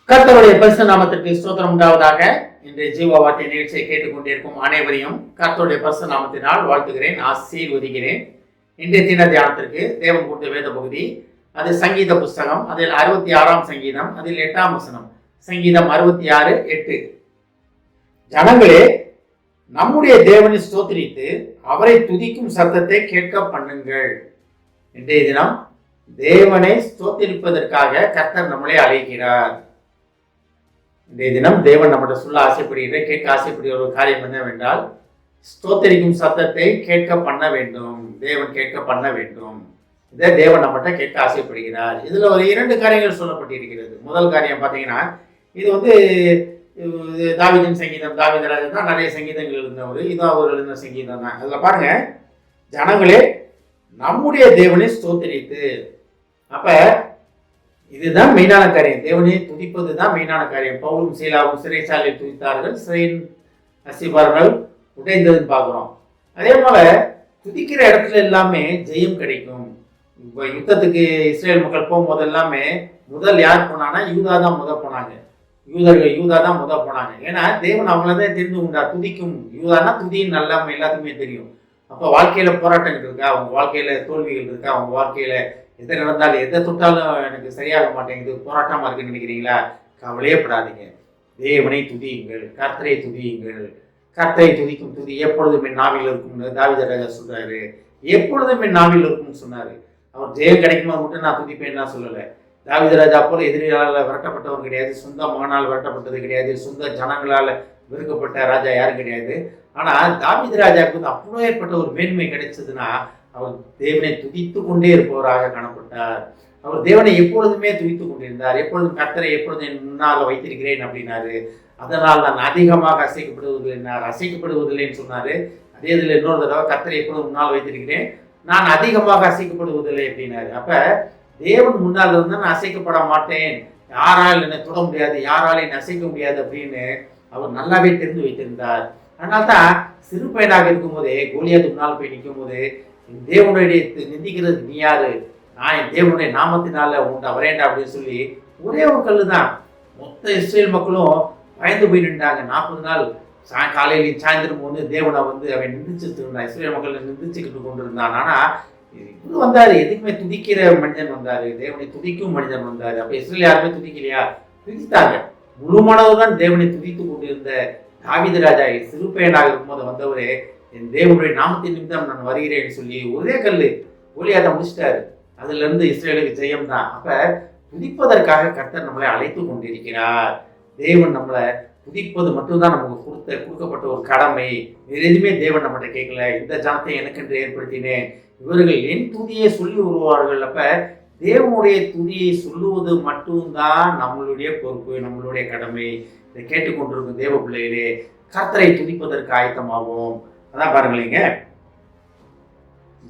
கர்த்தருடைய பரிசு நாமத்திற்கு ஸ்தோத்திரம் உண்டாவதாக. இன்றைய ஜீவ வார்த்தை நிகழ்ச்சியை கேட்டுக்கொண்டிருக்கும் அனைவரையும் கர்த்தருடைய பரிசு நாமத்தினால் வாழ்த்துகிறேன், ஆசீர்வதிக்கிறேன். இன்றைய தின தியானத்திற்கு தேவன் கொடுத்த வேத பகுதி, அது சங்கீத புஸ்தகம், அதில் 66ஆம் சங்கீதம், அதில் 8ஆம் வசனம். சங்கீதம் 66:8. ஜனங்களே, நம்முடைய தேவனை ஸ்தோத்திரித்து அவரை துதிக்கும் சத்தத்தை கேட்க பண்ணுங்கள். இன்றைய தினம் தேவனை ஸ்தோத்திரிப்பதற்காக கர்த்தர் நம்மளை அழைக்கிறார். இன்றைய தினம் தேவன் நம்மகிட்ட சொல்ல ஆசைப்படுகிற, கேட்க ஆசைப்படுகிற ஒரு காரியம் என்னவென்றால், ஸ்தோத்திரிக்கும் சத்தத்தை கேட்க பண்ண வேண்டும். தேவன் கேட்க பண்ண வேண்டும். இதை தேவன் நம்மகிட்ட கேட்க ஆசைப்படுகிறார். இதுல ஒரு 2 காரியங்கள் சொல்லப்பட்டிருக்கிறது. முதல் காரியம் பார்த்தீங்கன்னா, இது தாவீதின் சங்கீதம். தாவீதராஜன் தான் நிறைய சங்கீதங்கள் எழுதினவர். இதுவும் அவர் எழுதின சங்கீதம் தான். அதில் பாருங்க, ஜனங்களே நம்முடைய தேவனை ஸ்தோத்திரித்து. அப்ப இதுதான் மெயினான காரியம். தேவனை துதிப்பது தான் மெயினான காரியம். பவுலும் சீலாவும் சிறைச்சாலையில் துதித்தார்கள், சிறையின் அசிபார்கள் உடைந்ததுன்னு பார்க்குறோம். அதே போல துதிக்கிற இடத்துல எல்லாமே ஜெயம் கிடைக்கும். இப்போ யுத்தத்துக்கு இஸ்ரேல் மக்கள் போகும்போது எல்லாமே முதல் யார் போனாங்கன்னா யூதா தான் போனாங்க. யூதா தான் போனாங்க. ஏன்னா தேவன் அவங்களதான் தெரிந்து கொண்டார். துதிக்கும் யூதானா துதின்னு நல்லா எல்லாத்துக்குமே தெரியும். அப்போ வாழ்க்கையில போராட்டங்கள் இருக்கா, அவங்க வாழ்க்கையில தோல்விகள் இருக்கா, அவங்க வாழ்க்கையில எதை நடந்தாலும் எதை தொட்டாலும் எனக்கு சரியாக மாட்டேங்குது, போராட்டமா இருக்குன்னு நினைக்கிறீங்களா? கவலையே படாதீங்க. தேவனை துதியுங்கள், கர்த்தரை துதியுங்கள். கர்த்தரை துதிக்கும் துதி எப்பொழுதும் என் நாவில் இருக்கும்னு தாவீது ராஜா சொல்றாரு. எப்பொழுதும் என் நாவில் இருக்கும்னு சொன்னாரு. அவர் ஜெயம் கிடைக்குமா மட்டும் நான் துதிப்பேன்னா சொல்லலை. தாவீது ராஜா போல எதிரிகளால் விரட்டப்பட்டவர் கிடையாது, சொந்த மகனால் விரட்டப்பட்டது கிடையாது, சொந்த ஜனங்களால் வெறுக்கப்பட்ட ராஜா யாரும் கிடையாது. ஆனா தாவீது ராஜாவுக்கு வந்து அப்பேற்பட்ட ஒரு மேன்மை கிடைச்சதுன்னா, அவர் தேவனை துதித்து கொண்டே இருப்பவராக காணப்பட்டார். அவர் தேவனை எப்பொழுதுமே துதித்து கொண்டிருந்தார். எப்பொழுதும் கர்த்தரை எப்பொழுதும் என் முன்னால் வைத்திருக்கிறேன் அப்படின்னாரு. அதனால் நான் அதிகமாக அசைக்கப்படுவதில்லைன்னு சொன்னாரு. அதே இதில் இன்னொரு தடவை கர்த்தரை எப்பொழுதும் முன்னால் வைத்திருக்கிறேன், நான் அதிகமாக அசைக்கப்படுவதில்லை அப்படின்னாரு. அப்ப தேவன் முன்னால் இருந்தால் நான் அசைக்கப்பட மாட்டேன், யாரால் என்னை தொட முடியாது, யாரால் என்னை அசைக்க முடியாது அப்படின்னு அவர் நல்லாவே தெரிந்து வைத்திருந்தார். அதனால்தான் சிறு பையனாக இருக்கும் போதே கோலியாத் முன்னால் போய் நிற்கும் போது, தேவனுடைய நிந்திக்கிறது நீ யாரு, நான் என் தேவனுடைய நாமத்தினால உன்ட்ட வரேண்டா அப்படின்னு சொல்லி ஒரே ஒரு கல்லு தான். மொத்த இஸ்ரேல் மக்களும் பயந்து போய் நின்றாங்க. 40 நாள் காலையிலையும் சாயந்தரம் வந்து தேவனை வந்து அவன் நிந்திச்சுட்டு இருந்தான். இஸ்ரேல் மக்கள் நிந்திச்சுக்கிட்டு கொண்டு இருந்தான். ஆனா இது வந்தாரு, எதுக்குமே துதிக்கிற மனிதன் வந்தாரு, தேவனை துதிக்கும் மனிதன் வந்தாரு. அப்ப இஸ்ரேல் யாருமே துதிக்கலையா? துதித்தாங்க. முழு மனதுதான் தேவனை துதித்து கொண்டிருந்த தாவீது ராஜா சிறு பையனாக இருக்கும்போது வந்தவரே, என் தேவனுடைய நாமத்தின் நிமித்தம் நான் வருகிறேன்னு சொல்லி ஒரே கல்லு கோலியாத்தை முடிச்சிட்டாரு. அதுல இருந்து இஸ்ரேலுக்கு ஜெயம் தான். அப்ப துதிப்பதற்காக கர்த்தர் நம்மளை அழைத்து கொண்டிருக்கிறார். தேவன் நம்மளை துதிப்பது மட்டும்தான் நமக்கு கொடுக்கப்பட்ட ஒரு கடமை. வேற எதுவுமே தேவன் நம்மகிட்ட கேட்கல. இந்த ஜனத்தை எனக்கென்று ஏற்படுத்தினேன், இவர்கள் என் துதியை சொல்லி வருவார்கள். அப்ப தேவனுடைய துதியை சொல்லுவது மட்டும்தான் நம்மளுடைய பொறுப்பு, நம்மளுடைய கடமை. இதை கேட்டுக்கொண்டிருக்கும் தேவ பிள்ளைகளே, கர்த்தரை துதிப்பதற்கு ஆயத்தமாகும். அதான் பாருங்களேங்க,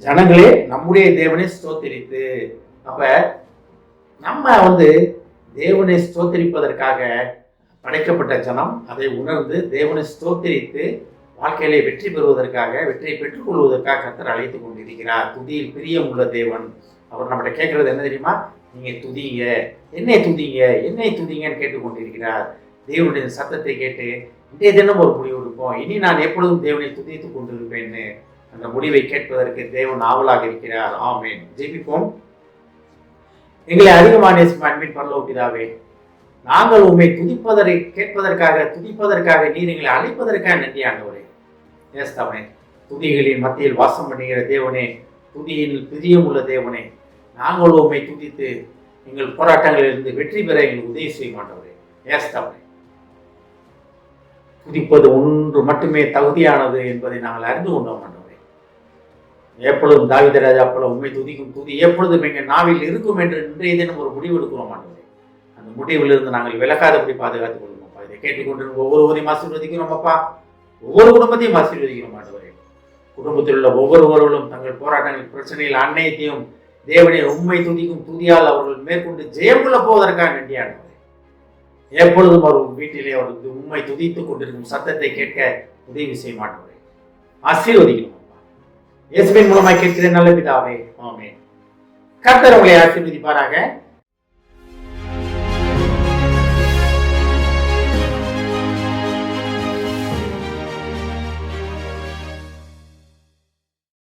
ஜனங்களே நம்முடைய தேவனை ஸ்தோத்திரித்து. அப்ப நம்ம வந்து தேவனை ஸ்தோத்திரிப்பதற்காக படைக்கப்பட்ட ஜனம். அதை உணர்ந்து தேவனை ஸ்தோத்திரித்து வாழ்க்கையிலே வெற்றி பெறுவதற்காக, வெற்றியை பெற்றுக்கொள்வதற்காக கர்த்தர் அழைத்து கொண்டிருக்கிறார். துதியில் பிரியம் உள்ள தேவன். அவர் நம்மகிட்ட கேட்கறது என்ன தெரியுமா? நீங்க துதிங்க, என்னை துதிங்க, என்னை துதிங்கன்னு கேட்டுக்கொண்டிருக்கிறார். தேவனுடைய சத்தத்தை கேட்டு இன்றைய தினம் ஒரு முடிவு எடுப்போம். இனி நான் எப்பொழுதும் தேவனை துதித்துக் கொண்டிருப்பேன்னு அந்த முடிவை கேட்பதற்கு தேவன் ஆவலாக இருக்கிறார். ஆமென். ஜெபிப்போம். எங்களை அதிகமான அன்பின் பரலோக பிதாவே, நாங்கள் உண்மை துதிப்பதற்காக நீர் எங்களை அழைப்பதற்காக நன்றி ஆண்டவரே. ஏஸ்தாவனே, துதிகளின் மத்தியில் வாசம் பண்ணுகிற தேவனே, துதியில் பிரியம் உள்ள தேவனே, நாங்கள் உண்மை துதித்து எங்கள் போராட்டங்களிலிருந்து வெற்றி பெற எங்களுக்கு உதவி செய்ய மாட்டவரே. ஏஸ்தாவனே, துதிப்பது ஒன்று மட்டுமே தகுதியானது என்பதை நாங்கள் அறிந்து கொண்டோம் ஆண்டவரே. எப்பொழுதும் தாவீது ராஜா போல உண்மை துதிக்கும் துதி எப்பொழுதும் எங்கள் நாவில் இருக்கும் என்று இன்றைய தினம் ஒரு முடிவு எடுக்கிறோம் ஆண்டவரே. அந்த முடிவிலிருந்து நாங்கள் விலகாதபடி பாதுகாத்துக் கொள்ளுவோம்ப்பா. இதை கேட்டுக்கொண்டு ஒவ்வொருவரையும் ஆசீர்வதிக்கிறோம் அப்பா. ஒவ்வொரு குடும்பத்தையும் ஆசீர்வதிக்கிறோம் ஆண்டவரே. குடும்பத்தில் உள்ள ஒவ்வொருவர்களும் தங்கள் போராட்டங்கள், பிரச்சனைகள் அனைத்தையும் தேவனை உண்மை துதிக்கும் துதியால் அவர்கள் மேற்கொண்டு ஜெயம் கொள்ள போவதற்காக நன்றி ஆண்டவரே. எப்பொழுதும் அவர் வீட்டிலே அவருக்கு உண்மை துதித்துக் கொண்டிருக்கும் சத்தத்தை கேட்க உதவி செய்ய மாட்டவரே. ஆசீர்வதிக்கணும். இயேசுவின் மூலமாய் கேட்கிறேன் நல்ல பிதாவே. ஆமென். கர்த்தர் உங்களை ஆசீர்வதிப்பாராக.